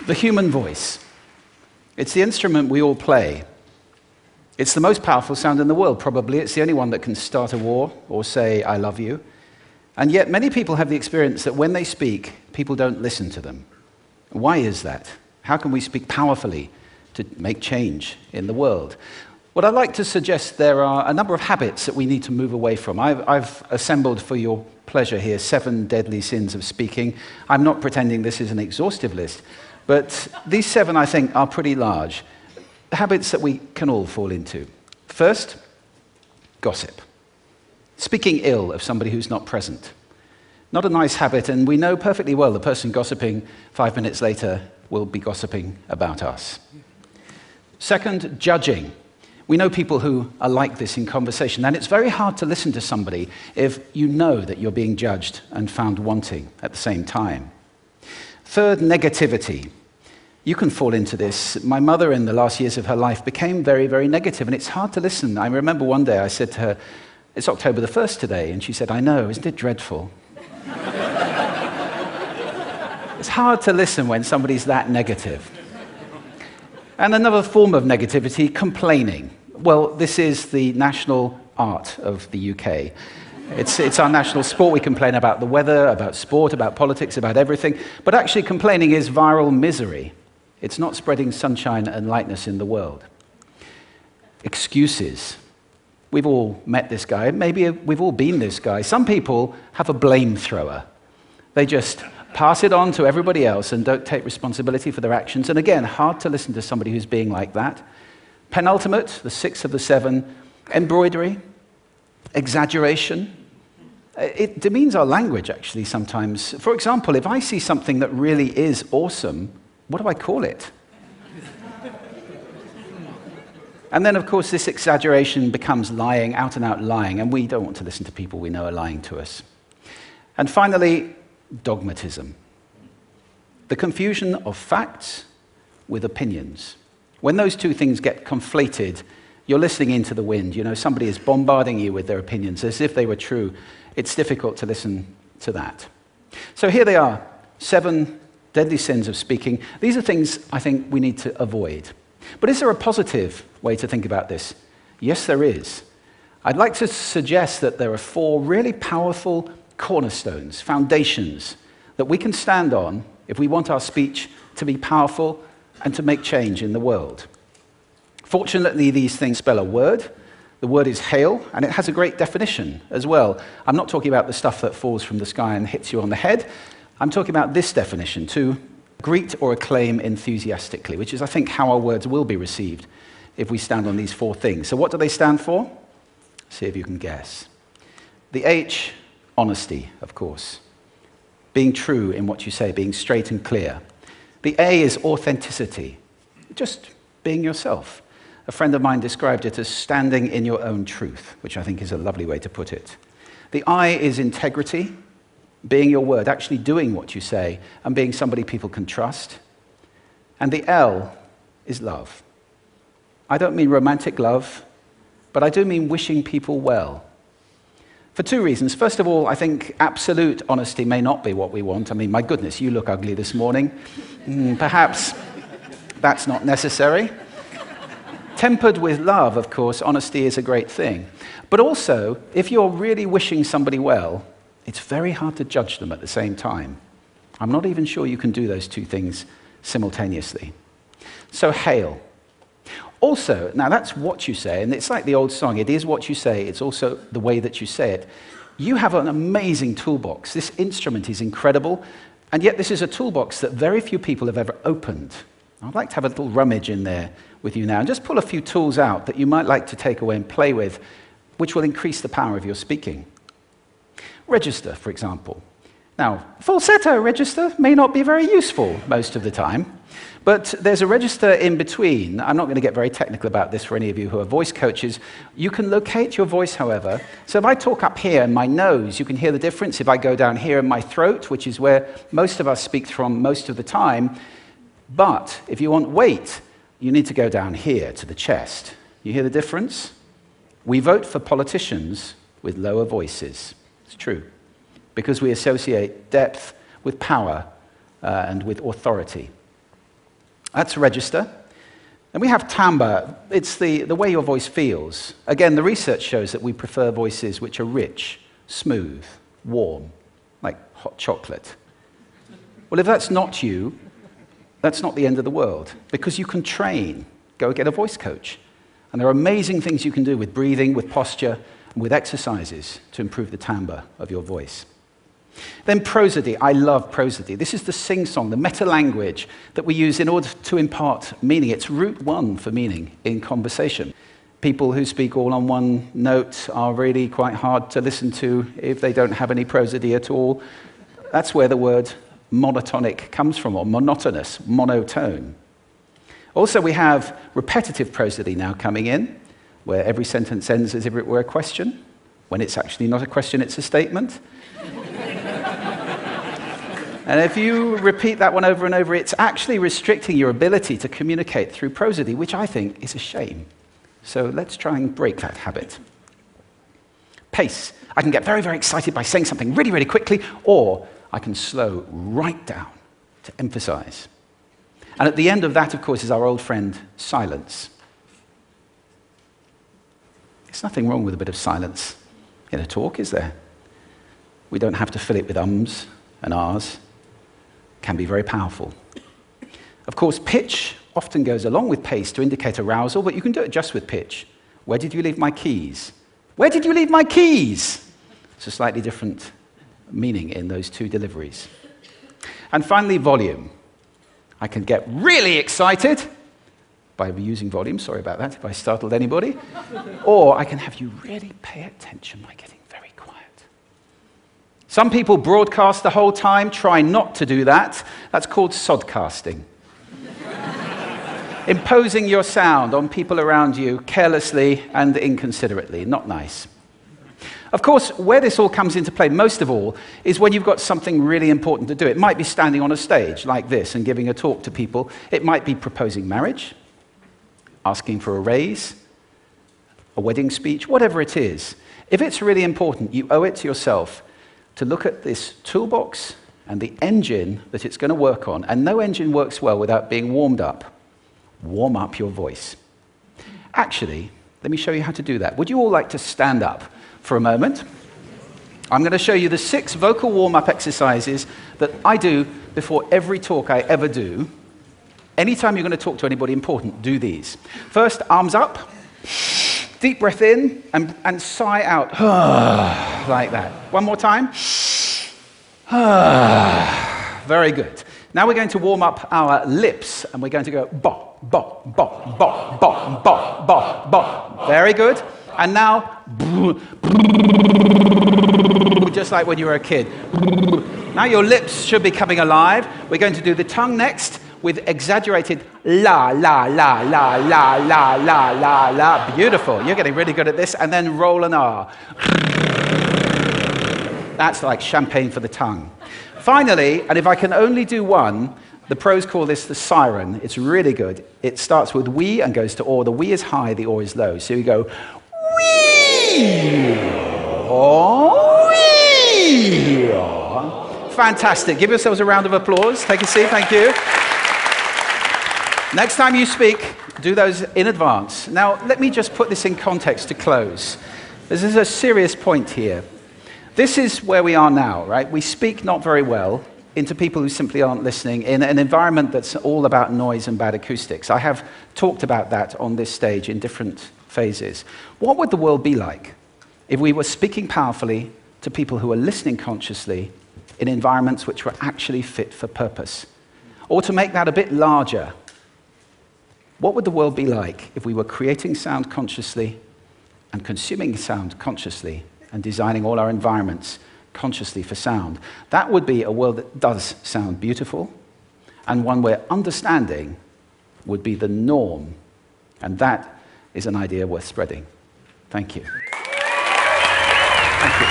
The human voice. It's the instrument we all play. It's the most powerful sound in the world, probably. It's the only one that can start a war or say, I love you. And yet many people have the experience that when they speak, people don't listen to them. Why is that? How can we speak powerfully to make change in the world? What I'd like to suggest, there are a number of habits that we need to move away from. I've assembled for your pleasure here 7 deadly sins of speaking. I'm not pretending this is an exhaustive list, but these 7, I think, are pretty large. Habits that we can all fall into. First, gossip. Speaking ill of somebody who's not present. Not a nice habit, and we know perfectly well the person gossiping 5 minutes later will be gossiping about us. Second, judging. We know people who are like this in conversation, and it's very hard to listen to somebody if you know that you're being judged and found wanting at the same time. Third, negativity. You can fall into this. My mother, in the last years of her life, became very, very negative, and it's hard to listen. I remember one day I said to her, it's October the 1st today, and she said, I know, isn't it dreadful? It's hard to listen when somebody's that negative. And another form of negativity, complaining. Well, this is the national art of the UK. It's our national sport. We complain about the weather, about sport, about politics, about everything. But actually, complaining is viral misery. It's not spreading sunshine and lightness in the world. Excuses. We've all met this guy. Maybe we've all been this guy. Some people have a blame thrower. They just pass it on to everybody else and don't take responsibility for their actions. And again, hard to listen to somebody who's being like that. Penultimate, the 6th of the 7, embroidery, exaggeration. It demeans our language, actually, sometimes. For example, if I see something that really is awesome, what do I call it? And then, of course, this exaggeration becomes lying, out and out lying, and we don't want to listen to people we know are lying to us. And finally, dogmatism. The confusion of facts with opinions. When those two things get conflated, you're listening into the wind. You know, somebody is bombarding you with their opinions as if they were true. It's difficult to listen to that. So here they are, 7 deadly sins of speaking. These are things I think we need to avoid. But is there a positive way to think about this? Yes, there is. I'd like to suggest that there are 4 really powerful cornerstones, foundations, that we can stand on if we want our speech to be powerful and to make change in the world. Fortunately, these things spell a word. The word is hail, and it has a great definition as well. I'm not talking about the stuff that falls from the sky and hits you on the head. I'm talking about this definition, to greet or acclaim enthusiastically, which is, I think, how our words will be received if we stand on these 4 things. So what do they stand for? See if you can guess. The H, honesty, of course. Being true in what you say, being straight and clear. The A is authenticity, just being yourself. A friend of mine described it as standing in your own truth, which I think is a lovely way to put it. The I is integrity, being your word, actually doing what you say, and being somebody people can trust. And the L is love. I don't mean romantic love, but I do mean wishing people well. For 2 reasons. First of all, I think absolute honesty may not be what we want. I mean, my goodness, you look ugly this morning. Perhaps that's not necessary. Tempered with love, of course, honesty is a great thing. But also, if you're really wishing somebody well, it's very hard to judge them at the same time. I'm not even sure you can do those 2 things simultaneously. So, hail. Also, now that's what you say, and it's like the old song, it is what you say, it's also the way that you say it. You have an amazing toolbox. This instrument is incredible, and yet this is a toolbox that very few people have ever opened. I'd like to have a little rummage in there with you now, and just pull a few tools out that you might like to take away and play with, which will increase the power of your speaking. Register, for example. Now, falsetto register may not be very useful most of the time, but there's a register in between. I'm not going to get very technical about this for any of you who are voice coaches. You can locate your voice, however. So if I talk up here in my nose, you can hear the difference. If I go down here in my throat, which is where most of us speak from most of the time, but if you want weight, you need to go down here to the chest. You hear the difference? We vote for politicians with lower voices. It's true, because we associate depth with power and with authority. That's register. And we have timbre. It's the way your voice feels. Again, the research shows that we prefer voices which are rich, smooth, warm, like hot chocolate. Well, if that's not you, that's not the end of the world, because you can train. Go get a voice coach. And there are amazing things you can do with breathing, with posture, and with exercises to improve the timbre of your voice. Then prosody. I love prosody. This is the sing-song, the meta-language that we use in order to impart meaning. It's route one for meaning in conversation. People who speak all on one note are really quite hard to listen to if they don't have any prosody at all. That's where the word monotonic comes from, or monotonous, monotone. Also, we have repetitive prosody now coming in, where every sentence ends as if it were a question, when it's actually not a question, it's a statement. And if you repeat that one over and over, it's actually restricting your ability to communicate through prosody, which I think is a shame. So let's try and break that habit. Pace. I can get very, very excited by saying something really, really quickly, or I can slow right down to emphasize. And at the end of that, of course, is our old friend, silence. There's nothing wrong with a bit of silence in a talk, is there? We don't have to fill it with ums and ahs. Can be very powerful. Of course, pitch often goes along with pace to indicate arousal, but you can do it just with pitch. Where did you leave my keys? Where did you leave my keys? It's a slightly different meaning in those two deliveries. And finally, volume. I can get really excited by using volume, sorry about that if I startled anybody, or I can have you really pay attention by getting very quiet. Some people broadcast the whole time. Try not to do that. That's called sodcasting. Imposing your sound on people around you carelessly and inconsiderately. Not nice. Of course, where this all comes into play most of all is when you've got something really important to do. It might be standing on a stage like this and giving a talk to people. It might be proposing marriage, asking for a raise, a wedding speech, whatever it is. If it's really important, you owe it to yourself to look at this toolbox and the engine that it's going to work on. And no engine works well without being warmed up. Warm up your voice. Actually, let me show you how to do that. Would you all like to stand up for a moment? I'm going to show you the 6 vocal warm-up exercises that I do before every talk I ever do. Anytime you're going to talk to anybody important, do these. First, arms up. Deep breath in and sigh out. Like that. One more time. Very good. Now we're going to warm up our lips, and we're going to go bop, bop, bop, bop, bop, bop, bop, bop. Very good. And now, just like when you were a kid. Now your lips should be coming alive. We're going to do the tongue next with exaggerated la, la, la, la, la, la, la, la, la. Beautiful. You're getting really good at this. And then roll an R. That's like champagne for the tongue. Finally, and if I can only do one, the pros call this the siren. It's really good. It starts with we and goes to or. The we is high, the or is low. So you go wee, or, wee. Fantastic. Give yourselves a round of applause. Take a seat. Thank you. Next time you speak, do those in advance. Now, let me just put this in context to close. This is a serious point here. This is where we are now, right? We speak not very well into people who simply aren't listening in an environment that's all about noise and bad acoustics. I have talked about that on this stage in different phases. What would the world be like if we were speaking powerfully to people who are listening consciously in environments which were actually fit for purpose? Or to make that a bit larger, what would the world be like if we were creating sound consciously and consuming sound consciously and designing all our environments consciously for sound? That would be a world that does sound beautiful, and one where understanding would be the norm. And that is an idea worth spreading. Thank you. Thank you.